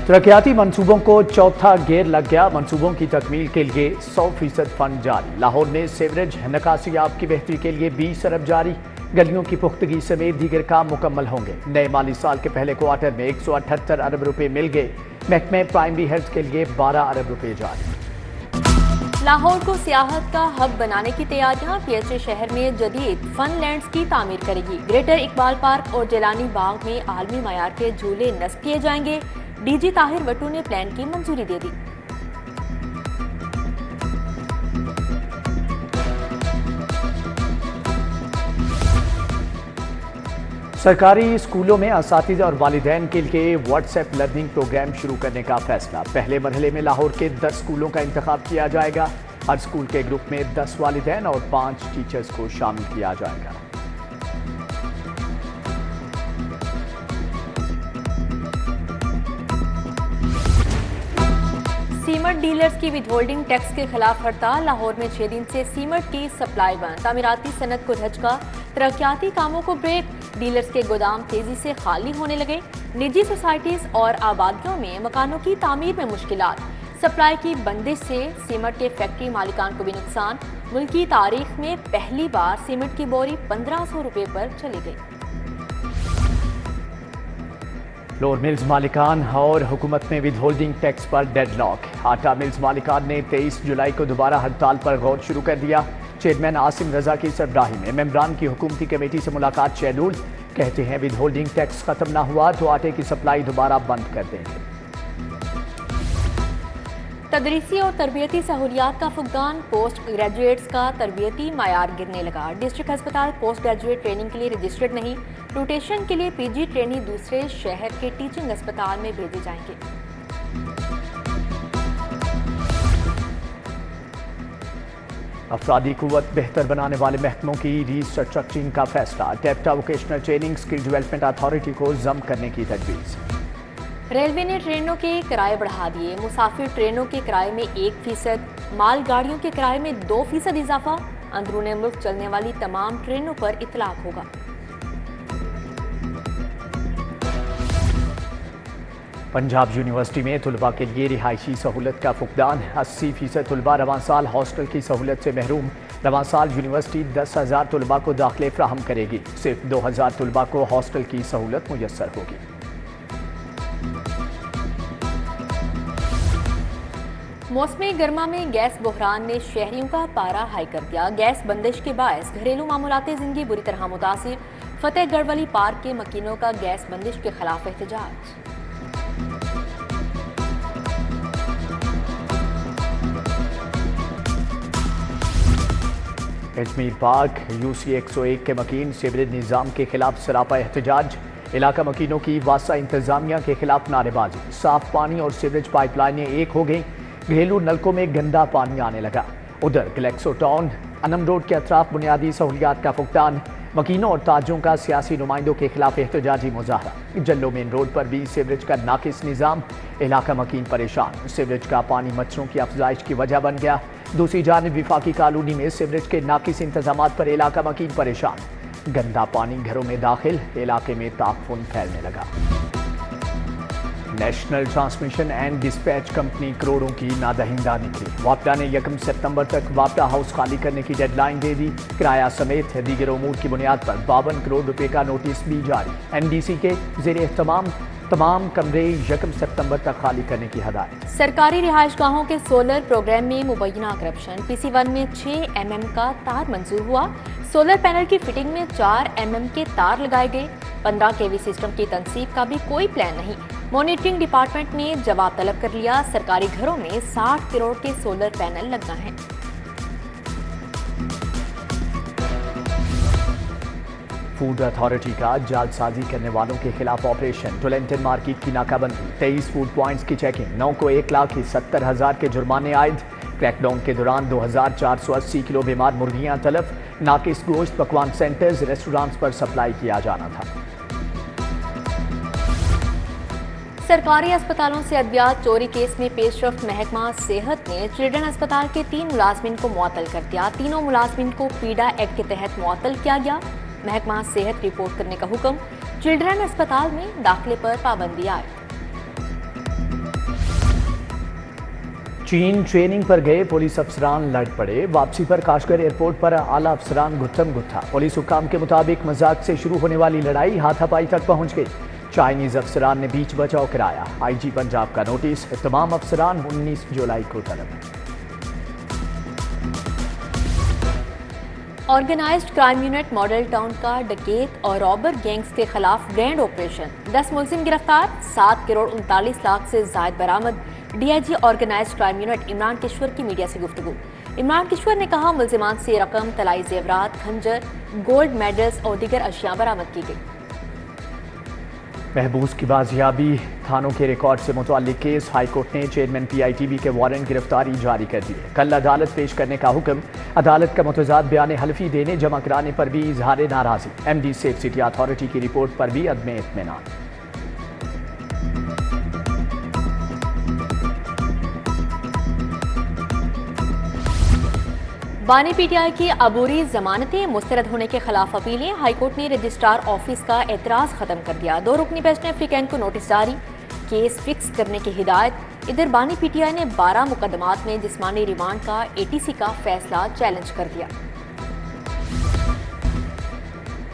तरक्याती मंसूबों को चौथा गेयर लग गया। मंसूबों की तकमील के लिए 100% फंड जारी। लाहौर में सीवरेज निकासियाब की बेहतरी के लिए 20 अरब जारी। गलियों की पुख्तगी समेत दीगर काम मुकम्मल होंगे। नए माली साल के पहले क्वार्टर में 178 अरब रुपए मिल गए। महकमे प्राइमरी हेल्थ के लिए 12 अरब रुपए जारी। लाहौर को सियाहत का हब बनाने की तैयारियां। पीएचए शहर में जदीद फन लैंड्स की तामीर करेगी। ग्रेटर इकबाल पार्क और जेलानी बाग में आलमी मयार के झूले नस्ब किए जाएंगे। डीजी ताहिर वटू ने प्लान की मंजूरी दे दी। सरकारी स्कूलों में असातिज़ा और वालिदैन के लिए व्हाट्सएप लर्निंग प्रोग्राम शुरू करने का फैसला। पहले मरहले में लाहौर के 10 स्कूलों का इंतखाब किया जाएगा। हर स्कूल के ग्रुप में 10 वालिदैन और 5 टीचर्स को शामिल किया जाएगा। सीमेंट डीलर्स की विदहोल्डिंग टैक्स के खिलाफ हड़ताल। लाहौर में 6 दिन से सीमेंट की सप्लाई बंद। तामीराती सनत को धचका। तरक्याती कामों को ब्रेक। डीलर्स के गोदाम तेजी से खाली होने लगे। निजी सोसाइटीज और आबादियों में मकानों की तामीर में मुश्किलात। सप्लाई की बंदिश से सीमेंट के फैक्ट्री मालिकान को भी नुकसान। मुल्की तारीख में पहली बार सीमेंट की बोरी 1500 रुपए पर चली गई। फ्लोर मिल्स मालिकान और हुकूमत में विदहोल्डिंग टैक्स पर डेडलॉक। आटा मिल्स मालिकान ने 23 जुलाई को दोबारा हड़ताल पर गौर शुरू कर दिया। चेयरमैन आसिम रजा की सरबराही में मेंबरान की हुकूमती कमेटी से मुलाकात शेड्यूल। कहते हैं विदहोल्डिंग टैक्स खत्म ना हुआ तो आटे की सप्लाई दोबारा बंद कर देंगे। तदरीसी और तरबियती सहूलियात का फुकदान। पोस्ट ग्रेजुएट्स का तरबियती मायार गिरने लगा। डिस्ट्रिक्ट अस्पताल पोस्ट ग्रेजुएट ट्रेनिंग के लिए रजिस्टर्ड नहीं। रोटेशन के लिए पीजी ट्रेनी दूसरे शहर के टीचिंग अस्पताल में भेजे जाएंगे। अफरादी कुव्वत बेहतर बनाने वाले महकमों की रीस्ट्रक्चरिंग का फैसला। डेप्टा vocational training skill development authority को जम करने की तजवीज़। रेलवे ने ट्रेनों के किराए बढ़ा दिए। मुसाफिर ट्रेनों के किराए में 1%, मालगाड़ियों के किराए में 2% इजाफा। अंदरूने मुल्क चलने वाली तमाम ट्रेनों पर इतलाक होगा। पंजाब यूनिवर्सिटी में तुलबा के लिए रिहायशी सहूलत का फुकदान। 80% तुलबा रवां साल हॉस्टल की सहूलत से महरूम। रवां साल यूनिवर्सिटी 10,000 तुलबा को दाखिले फ्राहम करेगी। सिर्फ 2,000 तुलबा को हॉस्टल की सहूलत मुयस्सर होगी। मौसमी गर्मा में गैस बहरान ने शहरियों का पारा हाई कर दिया। गैस बंदिश के बायस घरेलू मामूलाती जिंदगी बुरी तरह मुतासिर। फतेहगढ़ वाली पार्क के मकीनों का गैस बंदिश के खिलाफ एहतजाज। अजमेर पार्क यूसी 101 के मकीन सीवरेज निज़ाम के खिलाफ सरापा एहतजाज। इलाका मकीनों की वासा इंतजामिया के खिलाफ नारेबाजी। साफ पानी और सीवरेज पाइपलाइनें एक हो गई। घरेलू नलकों में गंदा पानी आने लगा। उधर ग्लेक्सो टाउन अनम रोड के अतराफ बुनियादी सहूलियात का फुकदान। मकीनों और ताजों का सियासी नुमाइंदों के खिलाफ एहतजाजी मुजाहरा। जल्लो मेन रोड पर भी सीवरेज का नाकिस निज़ाम। इलाका मकीन परेशान। सीवरेज का पानी मच्छरों की अफजाइश की वजह बन गया। दूसरी जानिब विफाकी कॉलोनी में सीवरेज के नाकिस इंतजामात पर इलाका मकीन परेशान। गंदा पानी घरों में दाखिल। इलाके में ताफुन फैलने लगा। National transmission and dispatch company करोड़ों की नादहिंदा निकली। वापडा ने 1 सितंबर तक वापडा हाउस खाली करने की डेडलाइन दे दी। किराया समेत दीगर उमूर की बुनियाद पर 52 करोड़ रुपए का नोटिस भी जारी। एनडीसी के ज़ेरे तमाम कमरे 1 सितंबर तक खाली करने की हदायत। सरकारी रिहाइश गाहों के सोलर प्रोग्राम में मुबैना करप्शन। PC1 में 6 mm का तार मंजूर हुआ। सोलर पैनल की फिटिंग में 4 mm के तार लगाए गए। 15 kV सिस्टम की तनसीब का भी कोई प्लान नहीं। मॉनिटरिंग डिपार्टमेंट ने जवाब तलब कर लिया। सरकारी घरों में 60 करोड़ के सोलर पैनल लगना है। फूड अथॉरिटी का जालसाजी करने वालों के खिलाफ ऑपरेशन। टोलेंटन मार्केट की नाकाबंदी। 23 फूड पॉइंट्स की चेकिंग। 9 को 1,70,000 के जुर्माने आयद। क्रैकडाउन के दौरान 2,480 किलो बीमार मुर्गियां तलफ। नाकिस गोश्त पकवान सेंटर्स रेस्टोरेंट्स पर सप्लाई किया जाना था। सरकारी अस्पतालों से अद्वियात चोरी केस में पेशरफ्त। महकमा सेहत ने चिल्ड्रन अस्पताल के 3 मुलाजमिन को मुअत्तल कर दिया। तीनों मुलाजमिन को पीडा एक्ट के तहत मुअत्तल किया गया। महकमा सेहत रिपोर्ट करने का हुक्म। चिल्ड्रन अस्पताल में दाखिले पर पाबंदी आए। चीन ट्रेनिंग पर गए पुलिस अफसरान लड़ पड़े। वापसी पर काशगर एयरपोर्ट पर आला अफसरान गुत्थम गुत्था। पुलिस हुक्काम के मुताबिक मजाक से शुरू होने वाली लड़ाई हाथापाई तक पहुंच गई। चाइनीज अफसरान ने बीच बचाव कराया। आईजी पंजाब का नोटिस, तमाम अफसरान 19 जुलाई को तलब। Organised crime unit model town का डकैत और रॉबर गैंग्स के खिलाफ ग्रैंड ऑपरेशन, 10 मुलजिम गिरफ्तार, 7 करोड़ 39 लाख से जायद बरामद। DIG organised crime unit Imran Kishwar की मीडिया से गुफ्तगू। इमरान किश्वर ने कहा, मुलजिमान से रकम, तलाई जेवरात, खंजर, गोल्ड मेडल्स और दीगर अशिया बरामद की गई। महबूस की बाजियाबी, थानों के रिकॉर्ड से मुताल्लिक केस। हाईकोर्ट ने चेयरमैन पीआईटीबी के वारंट गिरफ्तारी जारी कर दिए। कल अदालत पेश करने का हुक्म। अदालत का मुतजाद बयान हल्फी देने जमा कराने पर भी इजहार नाराजी। एमडी सेफ सिटी अथॉरिटी की रिपोर्ट पर भी अदम इत्मीनान। बानी पीटीआई की अबूरी जमानतें मुस्तरद होने के खिलाफ अपीलें। हाईकोर्ट ने रजिस्ट्रार ऑफिस का एतराज खत्म कर दिया। 2 रुकनी बेंच ने अफ्रीकैन को नोटिस जारी, केस फिक्स करने की हिदायत। इधर बानी पीटीआई ने 12 मुकदमात में जिस्मानी रिमांड का एटीसी का फैसला चैलेंज कर दिया।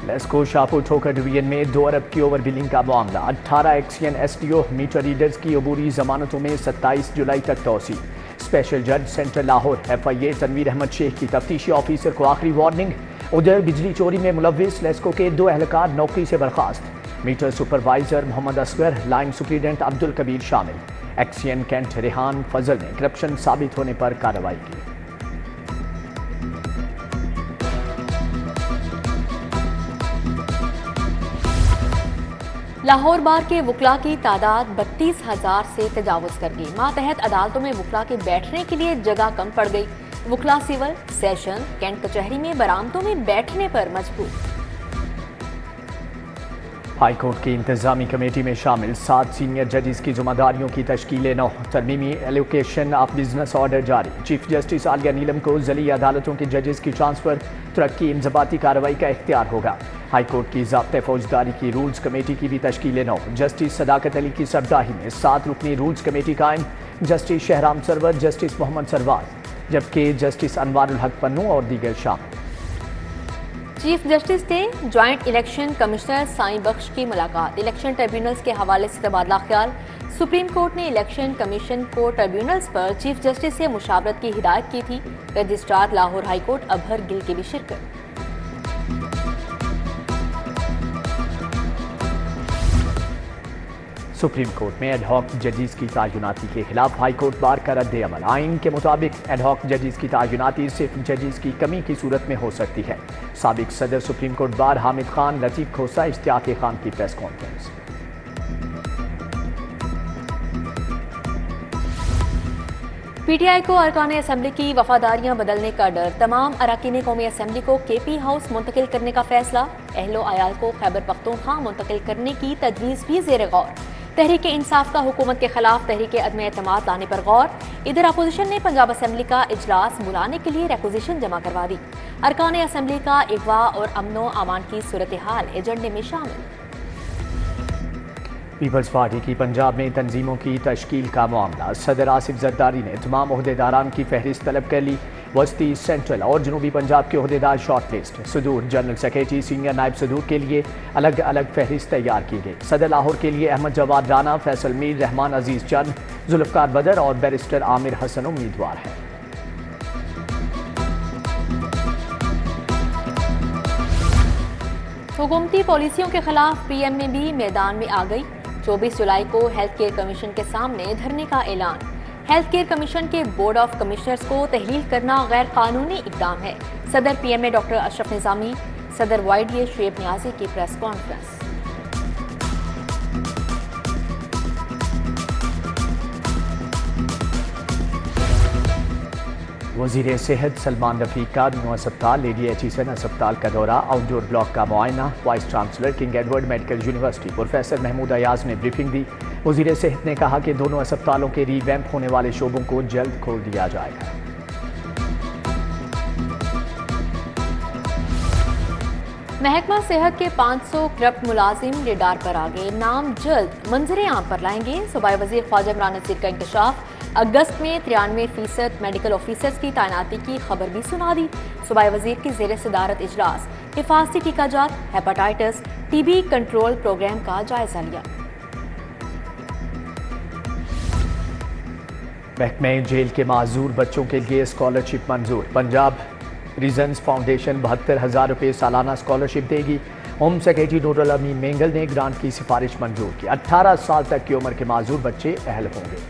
लेस्को शाहपुर ठोकर डिवीजन में 2 अरब की ओवर बिलिंग का मामला। 18 एक्सियन एसडीओ मीटर रीडर्स की अबूरी जमानतों में 27 जुलाई तक तोसी। स्पेशल जज सेंट्रल लाहौर एफआईए तनवीर अहमद शेख की तफ्तीशी ऑफिसर को आखिरी वार्निंग। उधर बिजली चोरी में मुलविस लेस्को के 2 एहलकार नौकरी से बर्खास्त। Meter supervisor Mohammad Asghar, line superintendent Abdul Kabir शामिल। एक्सियन कैंट रेहान फजल ने करप्शन साबित होने पर कार्रवाई की। लाहौर बार के वकला की तादाद 32,000 से तजावुज कर गई। मातहत अदालतों में वकला के बैठने के लिए जगह कम पड़ गई। वकला सिविल, सेशन, कैंट कचहरी में बरामदों में बैठने पर मजबूर। हाईकोर्ट की इंतजामी कमेटी में शामिल 7 सीनियर जजेस की जिम्मेदारियों की तश्कील 9। तरमीमी एलोकेशन ऑफ बिजनेस ऑर्डर जारी। चीफ जस्टिस आलिया नीलम को जली अदालतों के जजेस की ट्रांसफर, तरक्की, इंजबाती कार्रवाई का इख्तियार होगा। हाईकोर्ट की ज़ाब्ते फौजदारी की रूल्स कमेटी की भी तश्कील 9। जस्टिस सदाकत अली की सरबराही में 7 रुकनी रूल्स कमेटी कायम। जस्टिस शहराम सरवर, जस्टिस मोहम्मद सरवार, जबकि जस्टिस अनवारुल हक पन्नू और दीगर शामिल। चीफ जस्टिस से joint election commissioner Sain Bakhsh की मुलाकात। इलेक्शन ट्रिब्यूनल्स के हवाले से तबादला ख्याल। सुप्रीम कोर्ट ने इलेक्शन कमीशन को ट्रिब्यूनल्स पर चीफ जस्टिस से मुशावरत की हिदायत की थी। रजिस्ट्रार लाहौर हाईकोर्ट अबहर गिल की भी शिरकत। सुप्रीम कोर्ट में एडहॉक जजेस की तायुनाती के खिलाफ हाईकोर्ट बार का रद्द अमल। आइन के मुताबिक एडहॉक जजेस की तायुनाती सिर्फ जजेस की कमी की सूरत में हो सकती है। साबिक सदर supreme court bar Hamid Khan, Latif खोसा, इश्तियाक खान की प्रेस कॉन्फ्रेंस। पीटीआई को अरकान असम्बली की वफादारियां बदलने का डर। तमाम अरकान कौमी असम्बली को केपी हाउस मुंतकिल करने का फैसला। अहलो आयाल को खैबर पख्तूनख्वा मुंतकिल करने की तजवीज़ भी ज़ेर गौर। तहरीक इंसाफ का हुकूमत के खिलाफ तहरीक अदम एतमाद लाने पर गौर। इधर अपोजिशन ने पंजाब असम्बली का इजलास बुलाने के लिए रिक्विजिशन जमा करवा दी। अरकान असम्बली का अगवा और अमनो अमान की सूरत हाल एजेंडे में शामिल। पीपल्स पार्टी की पंजाब में तंजीमों की तश्कील का मामला। सदर आसिफ जरदारी ने तमाम ओहदेदारान की फहरिस्त तलब कर ली। वस्ती, सेंट्रल और जनूबी पंजाब के ओहदेदार शॉर्ट लिस्ट। सदूर, जनरल सेक्रेटरी, सीनियर नायब सदूर के लिए अलग अलग फहरिस्त तैयार की गई। सदर लाहौर के लिए अहमद जवाद राना, फैसल मीर, रहमान अजीज चंद, जुल्फकार बदर और बैरिस्टर आमिर हसन उम्मीदवार हैं। हुकूमती पॉलिसियों के खिलाफ पीएमए भी मैदान में आ गई। 24 जुलाई को हेल्थ केयर कमीशन के सामने धरने का ऐलान। हेल्थ केयर कमीशन के बोर्ड ऑफ कमिश्नर्स को तहलील करना गैर कानूनी इकदाम है। सदर पीएमए डॉक्टर अशरफ निजामी, सदर वाईडीए शुएब नियाजी की प्रेस कॉन्फ्रेंस। वज़ीर सेहत सलमान रफीक का न्यू अस्पताल लेडी एचिसन अस्पताल का दौरा। आउटडोर ब्लॉक का मुआयना। Vice chancellor King Edward medical university professor Mahmood Ayaz ने ब्रीफिंग दी। वज़ीर सेहत ने कहा कि दोनों अस्पतालों के रीवैम्प होने वाले शोबों को जल्द खोल दिया जाएगा। महकमा सेहत के 500 करप्ट मुलाजिम रेडार पर आ गए। नाम जल्द मंजरे आम पर लाएंगे। सूबाई वजीर ख्वाजा इमरान नज़ीर का इंकशाफ। अगस्त में 93% मेडिकल ऑफिसर्स की तैनाती की खबर भी सुना दी। सूबाई वजीर की जेर सदारत इजलास हिफाजती टीकाजात, हेपेटाइटिस, टीबी कंट्रोल प्रोग्राम का जायजा लिया। महकमे जेल के माजूर बच्चों के लिए स्कॉलरशिप मंजूर। पंजाब रीजन्स फाउंडेशन 72,000 रुपये सालाना स्कॉलरशिप देगी। होम सेक्रेटरी नूरुल अमीन मेंगल ने ग्रांट की सिफारिश मंजूर की। 18 साल तक की उम्र के माजूर बच्चे अहल होंगे।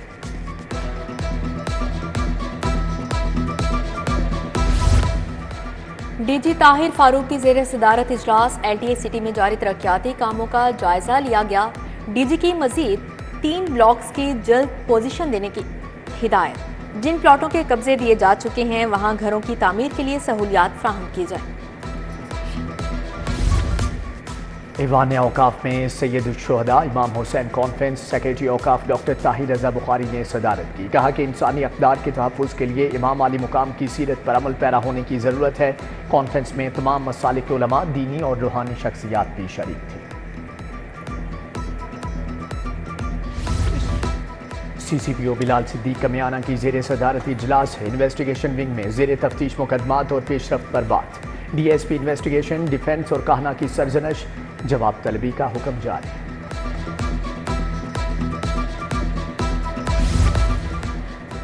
डीजी ताहिर फारूक की जेर सदारत इजलास LTA सिटी में जारी तरक्याती कामों का जायजा लिया गया। डीजी की मजीद 3 ब्लॉक्स की जल्द पोजीशन देने की हिदायत। जिन प्लॉटों के कब्जे दिए जा चुके हैं वहां घरों की तामीर के लिए सहूलियात फ्राहम की जाए। ईवान औकाफ में सैयद शुहदा इमाम हुसैन कॉन्फ्रेंस सेक्रेटरी औकाफ डॉक्टर ताहिर रजा बुखारी ने सदारत की। कहा कि इंसानी अक़दार के तहफ़्फ़ुज़ के लिए इमाम आली मुकाम की सीरत पर अमल पैरा होने की ज़रूरत है। कॉन्फ्रेंस में तमाम मसालिक के उलमा, दीनी और रूहानी शख्सियात भी शरीक थे। CCPO बिलाल सिद्दीक कमियाना की जेर सदारत इजलास इन्वेस्टिगेशन विंग में जेर तफ्तीश मुकदमात और पेशरफ्त पर बात। DSP इन्वेस्टिगेशन, डिफेंस और कहना की सरजनश, जवाब तलबी का हुक्म जारी।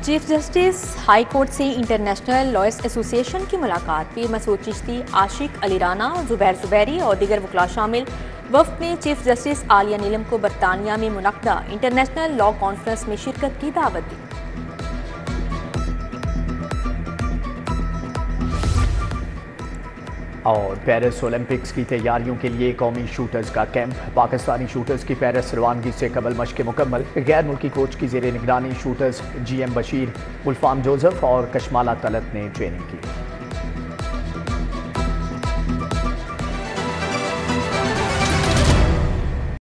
चीफ जस्टिस हाई कोर्ट से इंटरनेशनल लॉयर्स एसोसिएशन की मुलाकात। पीर मसूद चिश्ती, आशिक अली राना, जुबैर जुबैरी और दीगर वकला शामिल। वफ्द ने चीफ जस्टिस आलिया नीलम को बरतानिया में मुनक्दा इंटरनेशनल लॉ कॉन्फ्रेंस में शिरकत की दावत दी। और पेरिस ओलंपिक्स की तैयारियों के लिए कौमी शूटर्स का कैंप। पाकिस्तानी शूटर्स की पेरिस रवानगी से कबल मशक़ें मुकम्मल। गैर मुल्की कोच की जेर निगरानी शूटर्स GM बशीर, गुलफाम जोसेफ और कशमाला तलत ने ट्रेनिंग की।